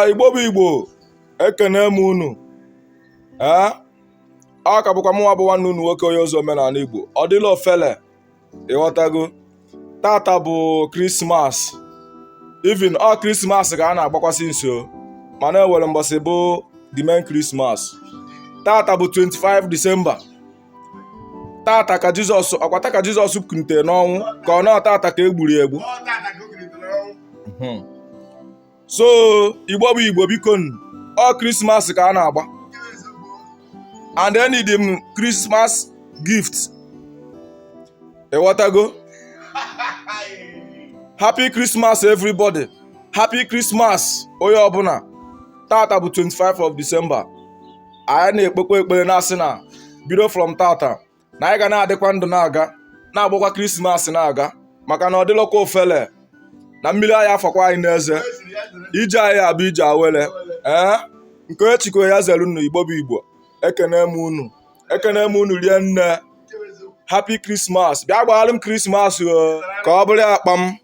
Igbo bụ Igbo, ekene m unu. Ọ ka bụkwa mụnwa bụ nwanne unu nwoke onye ozi omenala Igbo. Ọ dịla ofele, ịghọtago. Tata bụ Krismas. Even ọ Krismas ka a na-agbakwasị nso, mana ewere mbọsị bụ the main Krismas. Tata bụ 25 Disemba. Tata ka Jizọs, ọkwata ka Jizọs kunitere n'ọnwụ, ka ọ na tata ka egburu egbu. So Igbo bụ Igbo, biko ọ Krismas ka a na-agba. And then need them Christmas gift. Ewatago? Happy Christmas everybody. Happy Christmas onye ọbụla. Tata bụ 25 of December. Anyị na-ekpekwa ekpere na-asị na bido from tata na anyị ga na-adịkwa ndụ na-aga, na-agbakwa Christmas na-aga, maka na ọ dịlọkwa ofele na mmiri anyị afọkwa anyị n'eze. Ije anyị abụ ije awele. Nke echikwa ya zelu unu Igbo bụ Igbo. Ekene m unu rie nne. Happy Christmas. Bịa gbaghalụ m Christmas ka ọ bụrụ akpa m.